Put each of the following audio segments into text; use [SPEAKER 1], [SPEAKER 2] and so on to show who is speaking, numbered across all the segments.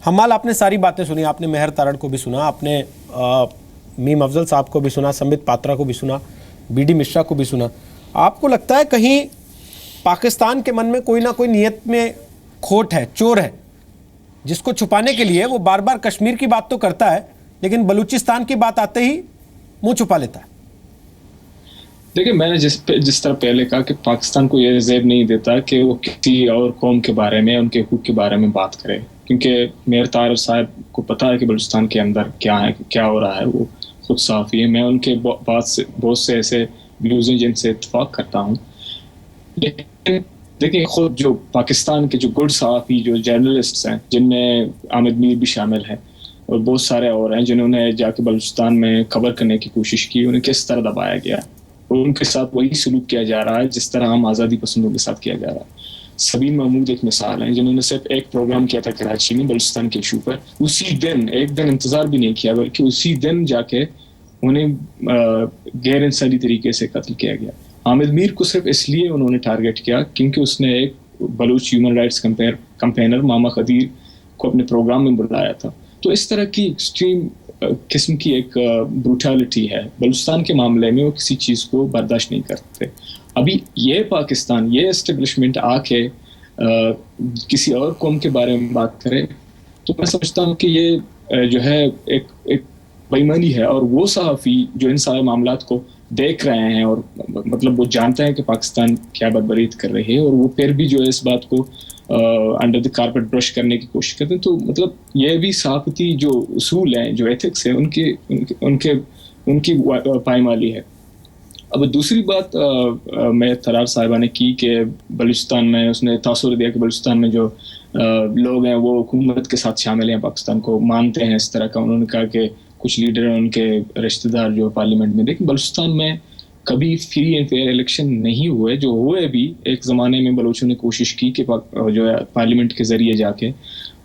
[SPEAKER 1] हमाल, आपने सारी बातें सुनी, आपने मेहर तारण को भी सुना, आपने मीम अफजल साहब को भी सुना, संबित पात्रा को भी सुना, बीडी मिश्रा को भी सुना। आपको लगता है कहीं पाकिस्तान के मन में कोई ना कोई नियत में खोट है, चोर है, जिसको छुपाने के लिए वो बार बार कश्मीर की बात तो करता है लेकिन बलूचिस्तान की बात आते ही मुंह छुपा लेता है?
[SPEAKER 2] देखिए, मैंने जिस तरह पहले कहा कि पाकिस्तान को यह ज़ेब नहीं देता कि वो किसी और कौम के बारे में, उनके हुकूक के बारे में बात करे, क्योंकि मेहर तारण साहब को पता है कि बलूचिस्तान के अंदर क्या है, क्या हो रहा है, वो खुद साफ़ी है। मैं उनके बहुत से ऐसे व्यूज़ हैं जिनसे इत्तेफाक करता हूँ। लेकिन देखिए, खुद जो पाकिस्तान के जो गुड सहाफ़ी, जो जर्नलिस्ट्स हैं, जिनमें आमिद मीर भी शामिल है और बहुत सारे और हैं जिन्होंने जाके बलूचिस्तान में खबर करने की कोशिश की, उन्हें किस तरह दबाया गया और उनके साथ वही सलूक किया जा रहा है जिस तरह हम आज़ादी पसंदों के साथ किया जा रहा है। सबीन महमूद एक मिसाल है, जिन्होंने सिर्फ एक प्रोग्राम किया था कराची में बलूचिस्तान के इशू पर, उसी दिन, एक दिन इंतज़ार भी नहीं किया, बल्कि उसी दिन जाके उन्हें गैर इंसानी तरीके से कत्ल किया गया। आमिद मीर को सिर्फ इसलिए उन्होंने टारगेट किया क्योंकि उसने एक बलूच ह्यूमन राइट्स कैंपेनर मामा खदीर को अपने प्रोग्राम में बुलाया था। तो इस तरह की एक्सट्रीम किस्म की एक ब्रूटैलिटी है बलूचिस्तान के मामले में, वो किसी चीज़ को बर्दाश्त नहीं करते। अभी ये पाकिस्तान, ये एस्टेब्लिशमेंट आके किसी और कौम के बारे में बात करे, तो मैं समझता हूँ कि ये जो है एक बेईमानी है। और वो सहाफ़ी जो इन सारे मामलात को देख रहे हैं और मतलब वो जानते हैं कि पाकिस्तान क्या बदबरीत कर रही है, और वो फिर भी जो है इस बात को अंडर द कारपेट ब्रश करने की कोशिश करते हैं, तो मतलब ये भी सहाफ़ती जो उसूल हैं, जो एथिक्स हैं, उनकी पायमाली है। अब दूसरी बात मैं तरार साहिबा ने की कि बलूचिस्तान में उसने तासुर दिया कि बलूचिस्तान में जो लोग हैं वो हुकूमत के साथ शामिल हैं, पाकिस्तान को मानते हैं, इस तरह का उन्होंने कहा कि कुछ लीडर हैं उनके रिश्तेदार जो पार्लियामेंट में। लेकिन बलूचिस्तान में कभी फ्री एंड फेयर इलेक्शन नहीं हुए, जो हुए भी एक ज़माने में बलूचों ने कोशिश की कि जो है पार्लियामेंट के ज़रिए जाके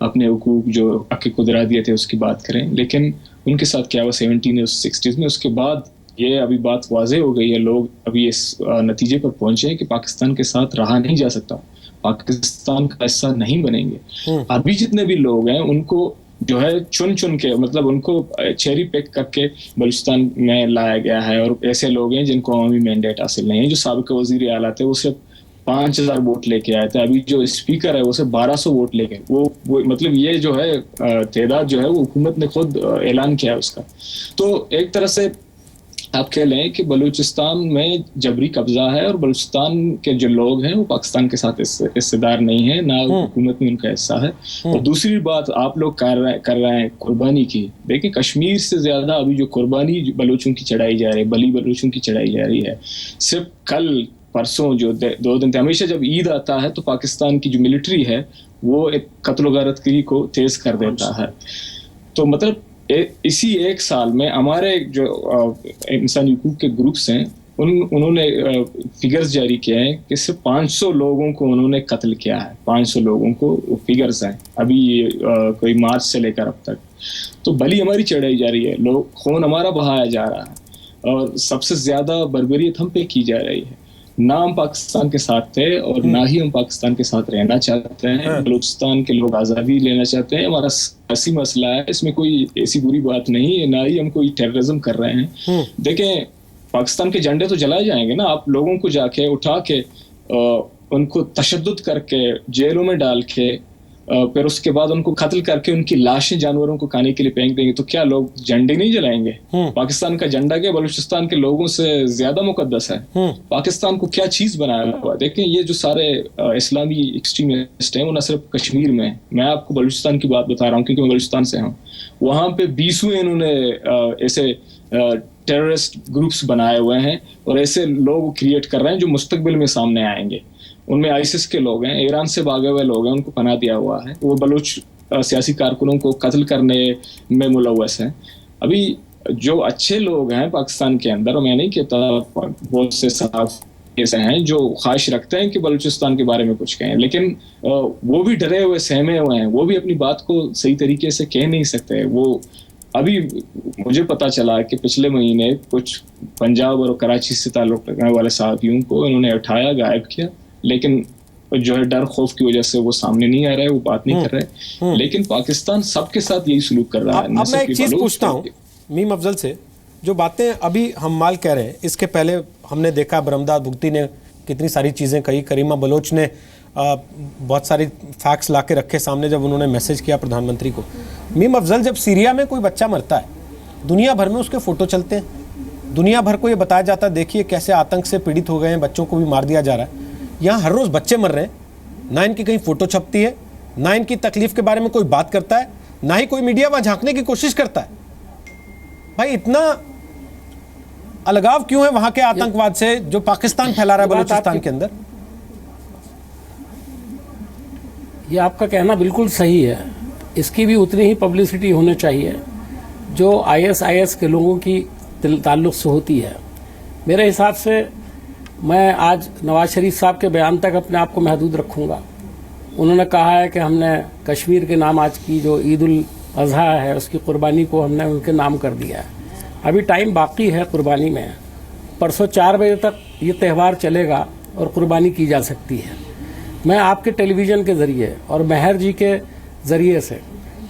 [SPEAKER 2] अपने हुकूक जो हक़ कुदरा दिए थे उसकी बात करें, लेकिन उनके साथ क्या हुआ 70s और 60s में। उसके बाद ये अभी बात वाज़े हो गई है, लोग अभी इस नतीजे पर पहुंचे हैं कि पाकिस्तान के साथ रहा नहीं जा सकता, पाकिस्तान का हिस्सा नहीं बनेंगे। अभी जितने भी लोग हैं उनको जो है चुन चुन के, मतलब उनको चेरी पिक करके बलूचिस्तान में लाया गया है, और ऐसे लोग हैं जिनको अवामी मैंडेट हासिल नहीं है। जो साबिक वज़ीर आला थे वो सिर्फ 5000 वोट लेके आए थे, अभी जो स्पीकर है वो सिर्फ 1200 वोट लेके, वो मतलब ये जो है तादाद जो है वो हुकूमत ने खुद ऐलान किया है उसका। तो एक तरह से आप कह लें कि बलूचिस्तान में जबरी कब्जा है, और बलूचिस्तान के जो लोग हैं वो पाकिस्तान के साथ हिस्सेदार नहीं है, ना हुकूमत में उनका हिस्सा है। और दूसरी बात आप लोग कर रहे हैं कुर्बानी की। देखिए, कश्मीर से ज्यादा अभी जो कुर्बानी बलूचों की चढ़ाई जा रही है, बली बलूचों की चढ़ाई जा रही है। सिर्फ कल परसों जो 2 दिन थे, हमेशा जब ईद आता है तो पाकिस्तान की जो मिलिट्री है वो एक कत्ल गारतगिरी को तेज कर देता है। तो मतलब इसी एक साल में हमारे जो इंसानी हुकूक के ग्रुप्स हैं उन्होंने फिगर्स जारी किए हैं कि सिर्फ 500 लोगों को उन्होंने कत्ल किया है। 500 लोगों को फिगर्स हैं अभी कोई मार्च से लेकर अब तक। तो बली हमारी चढ़ाई जा रही है, लोग खून हमारा बहाया जा रहा है, और सबसे ज्यादा बर्बरियत हम पे की जा रही है। ना हम पाकिस्तान के साथ थे और ना ही हम पाकिस्तान के साथ रहना चाहते हैं। बलूचिस्तान के लोग आज़ादी लेना चाहते हैं, हमारा सियासी मसला है, इसमें कोई ऐसी बुरी बात नहीं है, ना ही हम कोई टेररिज्म कर रहे हैं। देखें, पाकिस्तान के झंडे तो जलाए जाएंगे ना, आप लोगों को जाके उठा के उनको तशद्दुद करके जेलों में डाल के फिर उसके बाद उनको कत्ल करके उनकी लाशें जानवरों को खाने के लिए फेंक देंगे, तो क्या लोग झंडे नहीं जलाएंगे? पाकिस्तान का झंडा क्या बलूचिस्तान के लोगों से ज्यादा मुकद्दस है? पाकिस्तान को क्या चीज बनाया हुआ? देखें, ये जो सारे इस्लामी एक्सट्रीमिस्ट हैं वो न सिर्फ कश्मीर में, मैं आपको बलूचिस्तान की बात बता रहा हूँ क्योंकि मैं बलूचिस्तान से हूँ, वहां पे 20वें इन्होंने ऐसे टेररिस्ट ग्रुप्स बनाए हुए हैं और ऐसे लोग क्रिएट कर रहे हैं जो मुस्तकबिल में सामने आएंगे। उनमें आईसिस के लोग हैं, ईरान से भागे हुए लोग हैं, उनको पनाह दिया हुआ है, वो बलूच सियासी कारकुनों को कत्ल करने में मुलव्वस हैं। अभी जो अच्छे लोग हैं पाकिस्तान के अंदर, मैं नहीं कहता, बहुत से साफ ऐसे हैं जो ख्वाहिश रखते हैं कि बलूचिस्तान के बारे में कुछ कहें, लेकिन वो भी डरे हुए, सहमे हुए हैं, वो भी अपनी बात को सही तरीके से कह नहीं सकते। वो अभी मुझे पता चला कि पिछले महीने कुछ पंजाब और कराची से ताल्लुक़ रखने वाले साथियों को इन्होंने उठाया, गायब किया, लेकिन जो है डर खौफ की वजह से वो सामने नहीं आ रहा है, वो बात नहीं कर रहे हैं। लेकिन पाकिस्तान सबके साथ यही सलूक कर रहा है।
[SPEAKER 1] अब मैं एक चीज़ पूछता हूँ मीम अफजल से, जो बातें अभी हम माल कह रहे हैं, इसके पहले हमने देखा बरमदाद भुगती ने कितनी सारी चीज़ें कही, करीमा बलोच ने बहुत सारी फैक्ट्स ला के रखे सामने जब उन्होंने मैसेज किया प्रधानमंत्री को। मीम अफजल, जब सीरिया में कोई बच्चा मरता है, दुनिया भर में उसके फ़ोटो चलते हैं, दुनिया भर को ये बताया जाता है देखिए कैसे आतंक से पीड़ित हो गए हैं, बच्चों को भी मार दिया जा रहा है। यहाँ हर रोज़ बच्चे मर रहे हैं, ना इनकी कहीं फ़ोटो छपती है, ना इनकी तकलीफ़ के बारे में कोई बात करता है, ना ही कोई मीडिया वहाँ झांकने की कोशिश करता है। भाई इतना अलगाव क्यों है वहाँ के आतंकवाद से जो पाकिस्तान फैला रहा है बलूचिस्तान के अंदर?
[SPEAKER 3] ये आपका कहना बिल्कुल सही है, इसकी भी उतनी ही पब्लिसिटी होनी चाहिए जो ISIS के लोगों की ताल्लुक़ से होती है। मेरे हिसाब से मैं आज नवाज शरीफ साहब के बयान तक अपने आप को महदूद रखूँगा। उन्होंने कहा है कि हमने कश्मीर के नाम आज की जो ईद उल अज़हा है उसकी कुर्बानी को हमने उनके नाम कर दिया है। अभी टाइम बाकी है कुर्बानी में, परसों 4 बजे तक ये त्यौहार चलेगा और कुर्बानी की जा सकती है। मैं आपके टेलीविज़न के ज़रिए और मेहर जी के ज़रिए से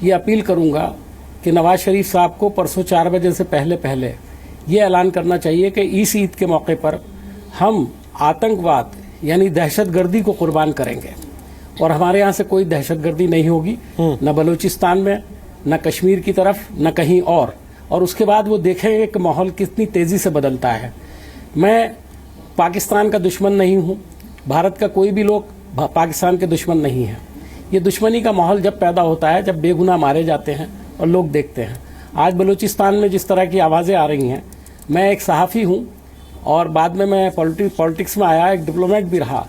[SPEAKER 3] ये अपील करूँगा कि नवाज शरीफ साहब को परसों 4 बजे से पहले ये ऐलान करना चाहिए कि इस ईद के मौके पर हम आतंकवाद यानी दहशतगर्दी को कुर्बान करेंगे और हमारे यहाँ से कोई दहशतगर्दी नहीं होगी, न बलूचिस्तान में, न कश्मीर की तरफ, न कहीं और उसके बाद वो देखेंगे कि माहौल कितनी तेज़ी से बदलता है। मैं पाकिस्तान का दुश्मन नहीं हूँ, भारत का कोई भी लोग पाकिस्तान के दुश्मन नहीं है। ये दुश्मनी का माहौल जब पैदा होता है जब बेगुनाह मारे जाते हैं और लोग देखते हैं। आज बलूचिस्तान में जिस तरह की आवाज़ें आ रही हैं, मैं एक सहाफ़ी हूँ और बाद में मैं पॉलिटिक्स में आया, एक डिप्लोमेट भी रहा।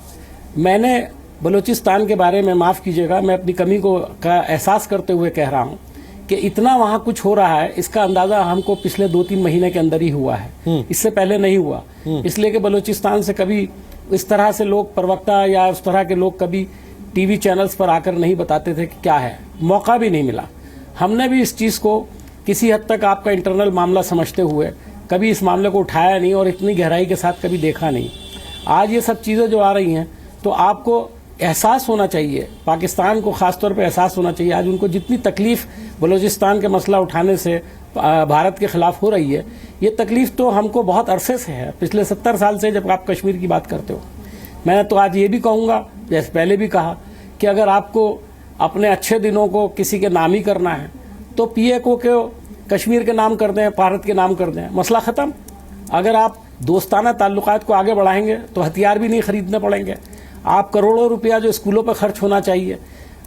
[SPEAKER 3] मैंने बलूचिस्तान के बारे में, माफ़ कीजिएगा, मैं अपनी कमी का एहसास करते हुए कह रहा हूँ कि इतना वहाँ कुछ हो रहा है, इसका अंदाज़ा हमको पिछले 2-3 महीने के अंदर ही हुआ है, इससे पहले नहीं हुआ। इसलिए कि बलूचिस्तान से कभी इस तरह से लोग, प्रवक्ता या उस तरह के लोग कभी टीवी चैनल्स पर आकर नहीं बताते थे कि क्या है, मौका भी नहीं मिला। हमने भी इस चीज़ को किसी हद तक आपका इंटरनल मामला समझते हुए कभी इस मामले को उठाया नहीं और इतनी गहराई के साथ कभी देखा नहीं। आज ये सब चीज़ें जो आ रही हैं तो आपको एहसास होना चाहिए, पाकिस्तान को ख़ास तौर पे एहसास होना चाहिए। आज उनको जितनी तकलीफ़ बलूचिस्तान के मसला उठाने से भारत के ख़िलाफ़ हो रही है, ये तकलीफ़ तो हमको बहुत अरसे से है, पिछले 70 साल से। जब आप कश्मीर की बात करते हो, मैं तो आज ये भी कहूँगा, जैसे पहले भी कहा, कि अगर आपको अपने अच्छे दिनों को किसी के नाम ही करना है तो PAO के कश्मीर के नाम कर दें, भारत के नाम कर दें, मसला ख़त्म। अगर आप दोस्ताना ताल्लुकात को आगे बढ़ाएंगे तो हथियार भी नहीं ख़रीदने पड़ेंगे। आप करोड़ों रुपया जो स्कूलों पर खर्च होना चाहिए,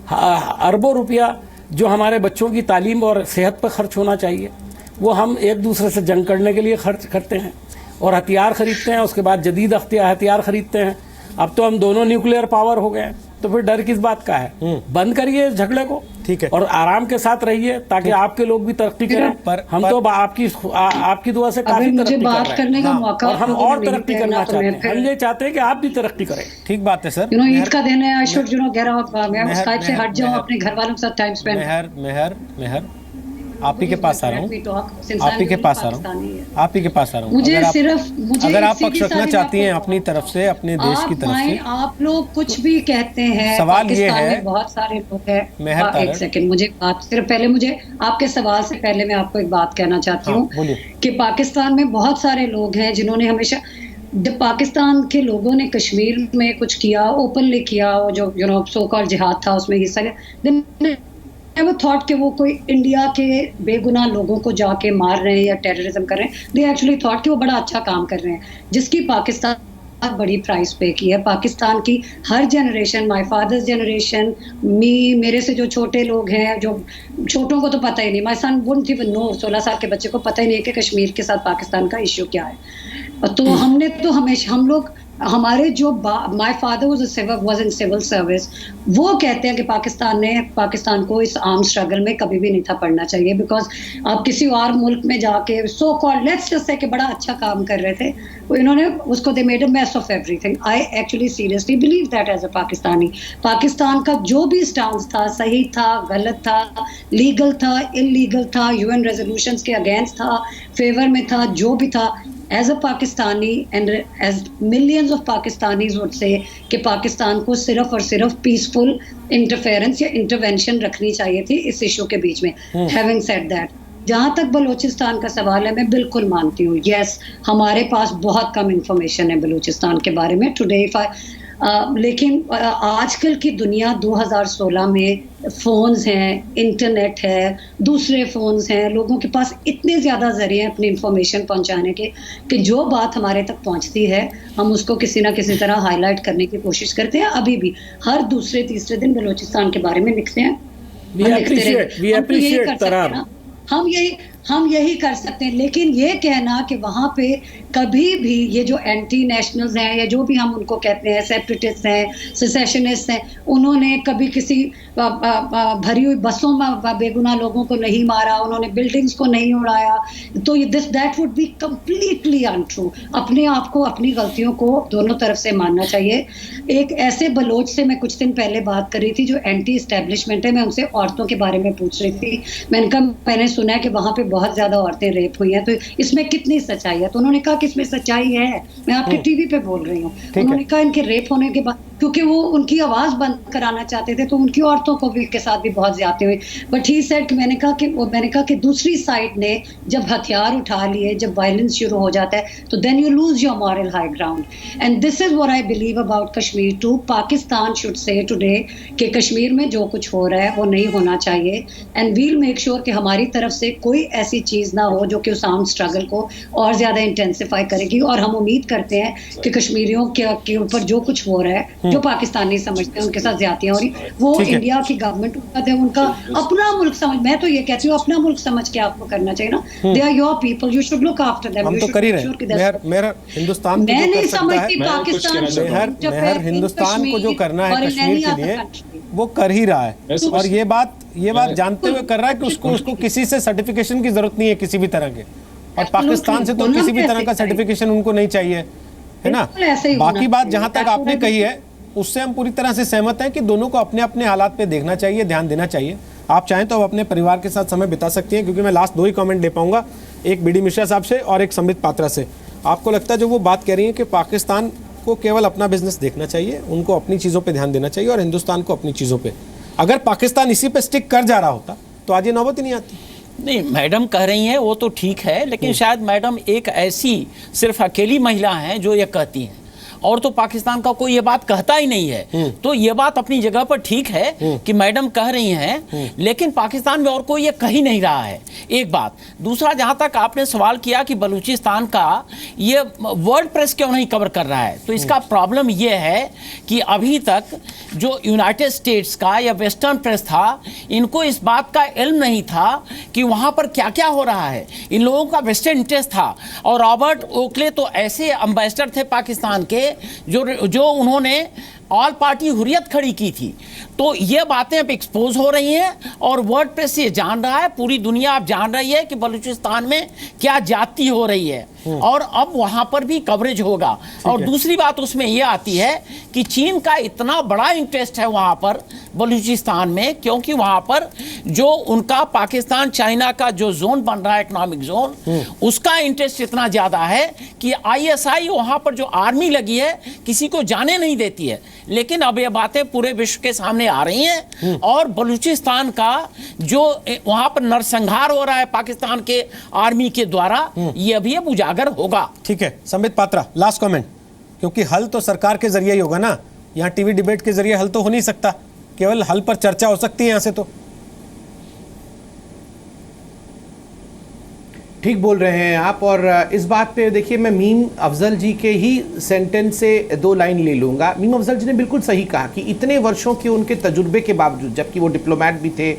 [SPEAKER 3] अरबों रुपया जो हमारे बच्चों की तालीम और सेहत पर खर्च होना चाहिए, वो हम एक दूसरे से जंग करने के लिए खर्च करते हैं और हथियार ख़रीदते हैं, उसके बाद जदीद हथियार ख़रीदते हैं। अब तो हम दोनों न्यूक्लियर पावर हो गए हैं, तो फिर डर किस बात का है? बंद करिए झगड़े को, ठीक है, और आराम के साथ रहिए ताकि आपके लोग भी तरक्की करें। हम तो आपकी दुआ से काफी तरक्की
[SPEAKER 4] बात करने का मौका,
[SPEAKER 3] और हम और तरक्की करना चाहते हैं। हम ये चाहते हैं कि आप भी तरक्की करें।
[SPEAKER 1] ठीक बात है सर।
[SPEAKER 4] ईद का दिन है, आई शुड गेट आउट, मैं स्काइप से हट जाऊं, अपने घर वालों के साथ टाइम स्पेंड।
[SPEAKER 1] मेहर आप ही के पास आ रहा हूँ, आप ही के पास आ रहा हूँ, आप ही के पास आ रहा हूँ। अगर आप पक्ष रखना चाहती हैं अपनी तरफ से, अपने देश की तरफ से।
[SPEAKER 4] आप लोग कुछ भी कहते हैं,
[SPEAKER 1] सवाल ये है,
[SPEAKER 4] बहुत सारे लोग हैं। एक सेकंड, मुझे बात सिर्फ पहले, मुझे आपके सवाल से पहले मैं आपको एक बात कहना चाहती हूँ कि पाकिस्तान में बहुत सारे लोग हैं जिन्होंने हमेशा, जब पाकिस्तान के लोगों ने कश्मीर में कुछ किया, ओपनली किया, जो सो कॉल्ड जिहाद था उसमें हिस्सा, वो थॉट कि वो कोई इंडिया के बेगुनाह लोगों को जाके मार रहे हैं या टेररिज्म कर रहे हैं। दे एक्चुअली थॉट कि वो बड़ा अच्छा काम कर रहे हैं, जिसकी पाकिस्तान बड़ी प्राइस पे की है। पाकिस्तान की हर जनरेशन, माय फादर्स जनरेशन, मेरे से जो छोटे लोग हैं, जो छोटों को तो पता ही नहीं, my son wouldn't even know, 16 साल के बच्चे को पता ही नहीं कि कश्मीर के साथ पाकिस्तान का इश्यू क्या है। तो हमने तो हमेशा, हम लोग, हमारे जो my father was in civil service, वो कहते हैं कि पाकिस्तान को इस आर्म स्ट्रगल में कभी भी नहीं था पड़ना चाहिए, बिकॉज आप किसी और मुल्क में जाके so called let's just say कि बड़ा अच्छा काम कर रहे थे, इन्होंने उसको they made a mess of everything. I actually seriously believe that as a Pakistani, Pakistan का जो भी स्टांस था, सही था, गलत था, लीगल था, इलीगल था, UN रेजोल्यूशंस के अगेंस्ट था, फेवर में था, जो भी था, as a Pakistani and as millions of Pakistanis would say कि पाकिस्तान को सिर्फ और सिर्फ पीसफुल इंटरफेरेंस या इंटरवेंशन रखनी चाहिए थी इस इशू के बीच में। हैविंग सेड दैट, जहां तक बलूचिस्तान का सवाल है, मैं बिल्कुल मानती हूँ, यस हमारे पास बहुत कम इंफॉर्मेशन है बलूचिस्तान के बारे में टुडे लेकिन आजकल की दुनिया 2016 में फ़ोन्स हैं, इंटरनेट है, दूसरे फ़ोन्स हैं, लोगों के पास इतने ज़्यादा ज़रिए हैं अपनी इंफॉर्मेशन पहुंचाने के कि जो बात हमारे तक पहुंचती है हम उसको किसी ना किसी तरह हाईलाइट करने की कोशिश करते हैं। अभी भी हर दूसरे तीसरे दिन बलूचिस्तान के बारे में लिखते हैं। हम यही कर सकते हैं, लेकिन ये कहना कि वहाँ पे कभी भी ये जो एंटी नेशनल्स हैं या जो भी हम उनको कहते हैं, सेपरेटिस्ट हैं, सेसेशनिस्ट हैं, उन्होंने कभी किसी भरी हुई बसों में बेगुनाह लोगों को नहीं मारा, उन्होंने बिल्डिंग्स को नहीं उड़ाया, तो that would be completely untrue. अपने आप को, अपनी गलतियों को दोनों तरफ से मानना चाहिए। एक ऐसे बलोच से मैं कुछ दिन पहले बात कर रही थी जो एंटी इस्टेब्लिशमेंट है, मैं उनसे औरतों के बारे में पूछ रही थी। मैंने सुना है कि वहाँ पे बहुत ज्यादा औरतें रेप हुई हैं, तो इसमें कितनी सच्चाई है? तो उन्होंने कहा कि इसमें सच्चाई है, मैं आपके टीवी पे बोल रही हूँ। उन्होंने कहा इनके रेप होने के बाद, क्योंकि वो उनकी आवाज बंद कराना चाहते थे, तो उनकी औरतों को भी के साथ भी बहुत ज्यादती हुई। बट ही सेड, मैंने कहा कि दूसरी साइड ने जब हथियार उठा लिए, जब वायलेंस शुरू हो जाता है, तो then you lose your moral high ground. And this is what I believe about Kashmir too. Pakistan should say today कि कश्मीर में जो कुछ हो रहा है वो नहीं होना चाहिए, एंड वील मेक श्योर कि हमारी तरफ से कोई ऐसी चीज ना हो जो कि उस आर्म स्ट्रगल को और ज्यादा इंटेंसिफाई करेगी। और हम उम्मीद करते हैं कि कश्मीरियों के ऊपर जो कुछ हो रहा है, जो पाकिस्तानी समझते हैं उनके साथ ज्यादतियां हो रही, वो इंडिया की गवर्नमेंट उनका अपना मुल्क समझ, मैं तो ये कहती हूँ अपना मुल्क समझ के आपको करना चाहिए ना। They are your people, you should look after them.
[SPEAKER 1] हम तो कर ही रहे हैं। मेरा हिंदुस्तान
[SPEAKER 4] मैं नहीं समझती पाकिस्तान
[SPEAKER 1] हिंदुस्तान को जो करना है कश्मीर के लिए वो कर ही रहा है, और ये बात जानते हुए कर रहा है कि उसको किसी से सर्टिफिकेशन की जरूरत नहीं है किसी भी तरह के, और पाकिस्तान से तो किसी भी तरह का सर्टिफिकेशन उनको नहीं चाहिए, है ना। बाकी बात जहां तक आपने कही है उससे हम पूरी तरह से सहमत हैं कि दोनों को अपने अपने हालात पे देखना चाहिए, ध्यान देना चाहिए। आप चाहें तो अपने परिवार के साथ समय बिता सकती हैं, क्योंकि मैं लास्ट 2 ही कमेंट ले पाऊंगा, एक बीडी मिश्रा साहब से और एक संबित पात्रा से। आपको लगता है जो वो बात कह रही है कि पाकिस्तान को केवल अपना बिजनेस देखना चाहिए, उनको अपनी चीज़ों पे ध्यान देना चाहिए, और हिंदुस्तान को अपनी चीज़ों पे, अगर पाकिस्तान इसी पे स्टिक कर जा रहा होता तो आज ये नौबत ही नहीं आती।
[SPEAKER 5] नहीं, मैडम कह रही हैं वो तो ठीक है, लेकिन शायद मैडम एक ऐसी सिर्फ अकेली महिला हैं जो ये कहती हैं, और तो पाकिस्तान का कोई ये बात कहता ही नहीं है। तो ये बात अपनी जगह पर ठीक है कि मैडम कह रही हैं, लेकिन पाकिस्तान में और कोई ये कह ही नहीं रहा है, एक बात। दूसरा, जहां तक आपने सवाल किया कि बलूचिस्तान का ये वर्ल्ड प्रेस क्यों नहीं कवर कर रहा है, तो इसका प्रॉब्लम ये है कि अभी तक जो यूनाइटेड स्टेट्स का या वेस्टर्न प्रेस था, इनको इस बात का इल्म नहीं था कि वहां पर क्या क्या हो रहा है। इन लोगों का वेस्टर्न इंटरेस्ट था, और रॉबर्ट ओकले तो ऐसे एम्बेसडर थे पाकिस्तान के जो उन्होंने ऑल पार्टी हुर्रियत खड़ी की थी। तो ये बातें अब एक्सपोज हो रही हैं, और वर्ल्ड प्रेस ये जान रहा है, पूरी दुनिया अब जान रही है कि बलूचिस्तान में क्या जाती हो रही है, और अब वहां पर भी कवरेज होगा। और दूसरी बात उसमें ये आती है कि चीन का इतना बड़ा इंटरेस्ट है वहां पर बलूचिस्तान में, क्योंकि वहां पर जो उनका पाकिस्तान चाइना का जो जोन बन रहा है, इकोनॉमिक जोन, उसका इंटरेस्ट इतना ज्यादा है कि ISI वहां पर जो आर्मी लगी है किसी को जाने नहीं देती है। लेकिन अब ये बातें पूरे विश्व के सामने आ रही हैं, और बलूचिस्तान का जो वहां पर नरसंहार हो रहा है पाकिस्तान के आर्मी के द्वारा, ये भी अब उजागर होगा।
[SPEAKER 1] ठीक है, संबित पात्रा, लास्ट कमेंट, क्योंकि हल तो सरकार के जरिए ही होगा ना, यहाँ टीवी डिबेट के जरिए हल तो हो नहीं सकता, केवल हल पर चर्चा हो सकती है यहाँ से। तो
[SPEAKER 6] ठीक बोल रहे हैं आप, और इस बात पे देखिए मैं मीम अफजल जी के ही सेंटेंस से 2 लाइन ले लूँगा। मीम अफजल जी ने बिल्कुल सही कहा कि इतने वर्षों के उनके तजुर्बे के बावजूद, जबकि वो डिप्लोमेट भी थे,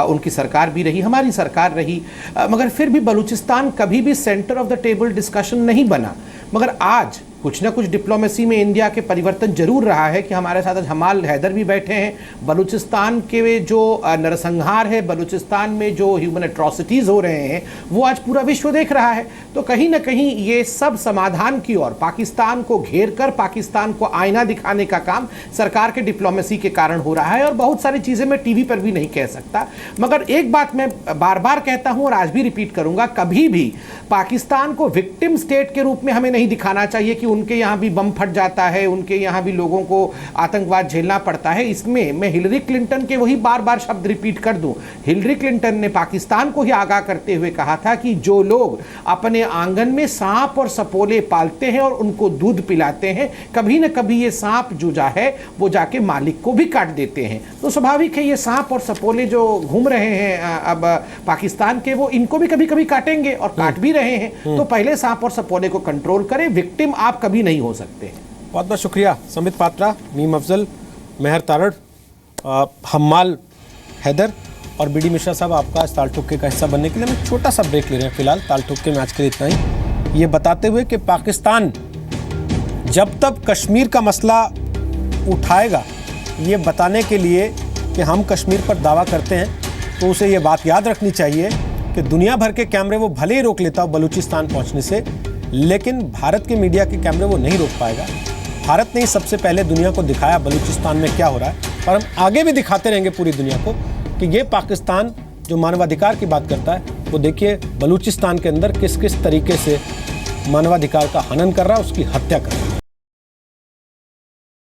[SPEAKER 6] उनकी सरकार भी रही, हमारी सरकार रही, मगर फिर भी बलूचिस्तान कभी भी centre of the table discussion नहीं बना। मगर आज कुछ ना कुछ डिप्लोमेसी में इंडिया के परिवर्तन जरूर रहा है कि हमारे साथ आज हमाल हैदर भी बैठे हैं। बलूचिस्तान के जो नरसंहार है, बलूचिस्तान में जो ह्यूमन एट्रॉसिटीज़ हो रहे हैं, वो आज पूरा विश्व देख रहा है। तो कहीं ना कहीं ये सब समाधान की ओर, पाकिस्तान को घेर कर पाकिस्तान को आईना दिखाने का काम सरकार के डिप्लोमेसी के कारण हो रहा है। और बहुत सारी चीज़ें मैं टीवी पर भी नहीं कह सकता, मगर एक बात मैं बार बार कहता हूं और आज भी रिपीट करूंगा, कभी भी पाकिस्तान को विक्टिम स्टेट के रूप में हमें नहीं दिखाना चाहिए कि उनके यहाँ भी बम फट जाता है, उनके यहाँ भी लोगों को आतंकवाद झेलना पड़ता है। इसमें मैं हिलरी क्लिंटन के वही बार बार शब्द रिपीट कर दूं। हिलरी क्लिंटन ने पाकिस्तान को ही आगाह करते हुए कहा था कि जो लोग अपने आंगन में सांप और सपोले पालते हैं और उनको दूध पिलाते हैं, कभी न कभी ये सांप जो है वो जाके मालिक को भी काट देते हैं। तो स्वाभाविक है ये सांप और सपोले जो घूम रहे हैं अब पाकिस्तान के, वो इनको भी कभी कभी काटेंगे और काट भी रहे हैं। तो पहले सांप और सपोले को कंट्रोल करें, विक्टिम आप कभी नहीं हो सकते।
[SPEAKER 1] बहुत बहुत शुक्रिया संबित पात्रा, मीम अफजल, मेहर तारड़, हम्माल हैदर और बीडी मिश्रा साहब, आपका इस ताल ठुक्के का हिस्सा बनने के लिए। हम छोटा सा ब्रेक ले रहे हैं फिलहाल ताल ठुक्के में आज के लिए इतना ही, ये बताते हुए कि पाकिस्तान जब तक कश्मीर का मसला उठाएगा ये बताने के लिए कि हम कश्मीर पर दावा करते हैं, तो उसे ये बात याद रखनी चाहिए कि दुनिया भर के कैमरे वो भले ही रोक लेता हो बलूचिस्तान पहुंचने से, लेकिन भारत के मीडिया के कैमरे वो नहीं रोक पाएगा। भारत ने ही सबसे पहले दुनिया को दिखाया बलूचिस्तान में क्या हो रहा है, और हम आगे भी दिखाते रहेंगे पूरी दुनिया को कि ये पाकिस्तान जो मानवाधिकार की बात करता है, वो देखिए बलूचिस्तान के अंदर किस किस तरीके से मानवाधिकार का हनन कर रहा है, उसकी हत्या कर रहा है।